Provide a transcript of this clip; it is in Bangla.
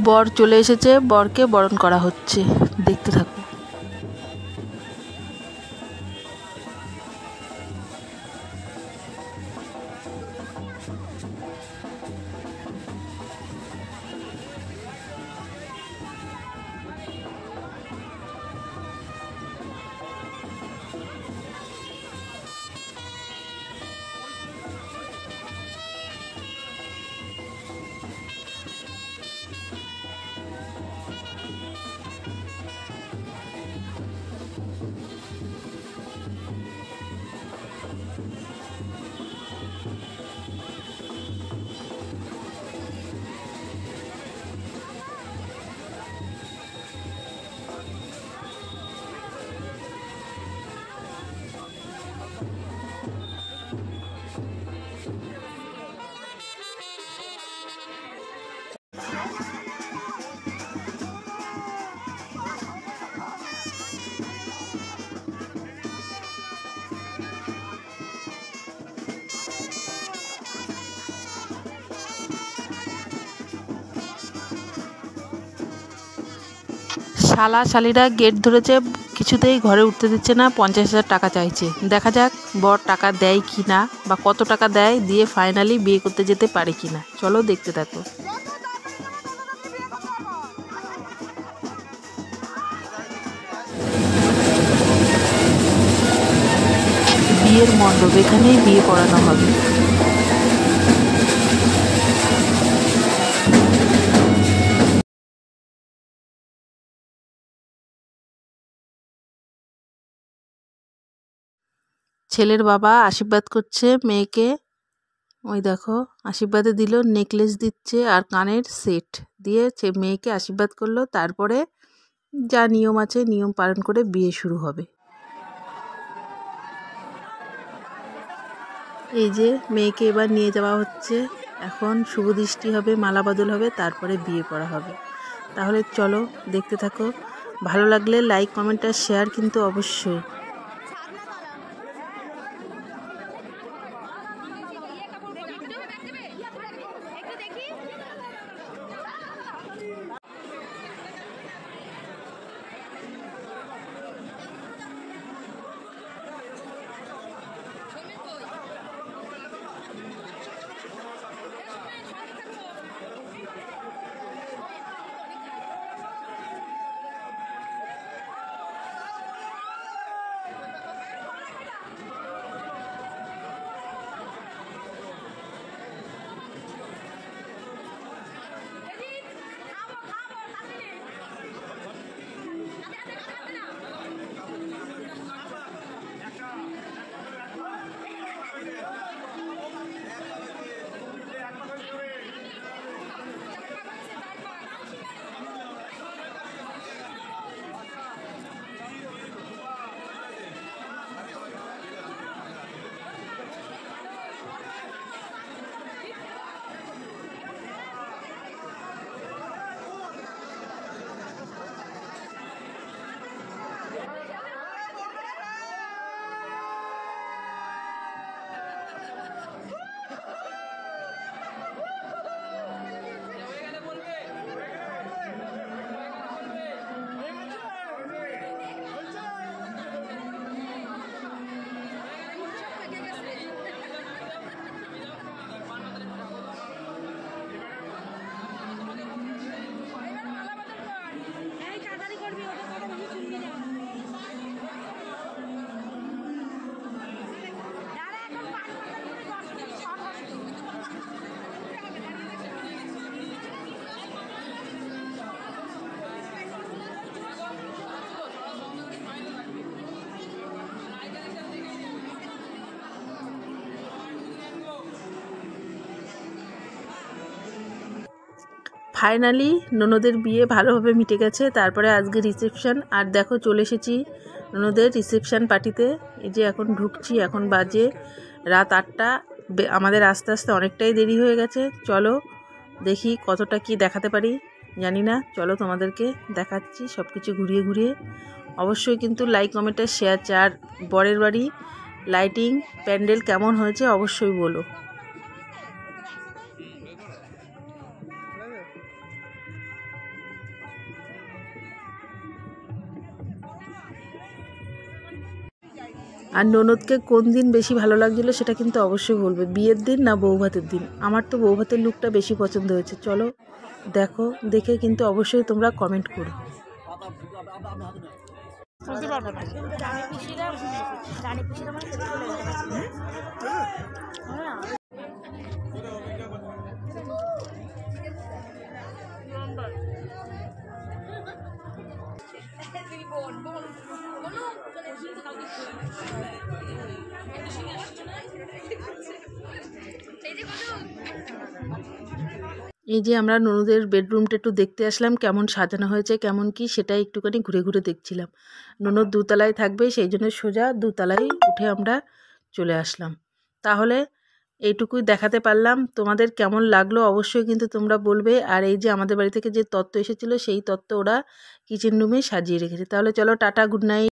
বর চলে এসেছে, বরকে বরণ করা হচ্ছে, দেখতে থাকো। শালা শালিরা গেট ধরেছে, কিছুতেই ঘরে উঠতে দিচ্ছে না, 50,000 টাকা চাইছে। দেখা যাক বর টাকা দেয় কি না, বা কত টাকা দেয়, দিয়ে ফাইনালি বিয়ে করতে যেতে পারে কি না। চলো দেখতে থাকো। বিয়ের মণ্ডপ, এখানেই বিয়ে পড়ানো হবে। ছেলের বাবা আশীর্বাদ করছে মেয়েকে, ওই দেখো আশীর্বাদে দিল, নেকলেস দিচ্ছে আর কানের সেট দিয়ে মেয়েকে আশীর্বাদ করলো। তারপরে যা নিয়ম আছে নিয়ম পালন করে বিয়ে শুরু হবে। এই যে মেয়েকে এবার নিয়ে যাওয়া হচ্ছে, এখন শুভ দৃষ্টি হবে, মালা বদল হবে, তারপরে বিয়ে করা হবে। তাহলে চলো দেখতে থাকো। ভালো লাগলে লাইক কমেন্ট আর শেয়ার কিন্তু অবশ্যই। ফাইনালি ননদের বিয়ে ভালোভাবে মিটে গেছে। তারপরে আজকে রিসেপশন, আর দেখো চলে এসেছি ননদের রিসেপশন পার্টিতে। এই যে এখন ঢুকছি, এখন বাজে রাত 8টা। আমাদের আস্তে আস্তে অনেকটাই দেরি হয়ে গেছে। চলো দেখি কতটা কি দেখাতে পারি জানি না। চলো তোমাদেরকে দেখাচ্ছি সব কিছু ঘুরিয়ে ঘুরিয়ে। অবশ্যই কিন্তু লাইক কমেন্ট আর শেয়ার। আর বরের বাড়ি লাইটিং প্যান্ডেল কেমন হয়েছে অবশ্যই বলো। আর ননদকে কোন দিন বেশি ভালো লাগছিলো সেটা কিন্তু অবশ্যই বলবে, বিয়ের দিন না বউ ভাতের দিন। আমার তো বউ ভাতের লুকটা বেশি পছন্দ হয়েছে। চলো দেখো, দেখে কিন্তু অবশ্যই তোমরা কমেন্ট করো। এই যে আমরা ননদের বেডরুমটা একটু দেখতে আসলাম, কেমন সাজানো হয়েছে কেমন কি, সেটাই একটুখানি ঘুরে ঘুরে দেখছিলাম। ননদ দোতলায় থাকবে, সেই জন্য সোজা দোতলায় উঠে আমরা চলে আসলাম। তাহলে এইটুকুই দেখাতে পারলাম। তোমাদের কেমন লাগলো অবশ্যই কিন্তু তোমরা বলবে। আর এই যে আমাদের বাড়ি থেকে যে তত্ত্ব এসেছিলো সেই তত্ত্ব ওরা কিচেন রুমে সাজিয়ে রেখেছে। তাহলে চলো টাটা, গুড নাইট।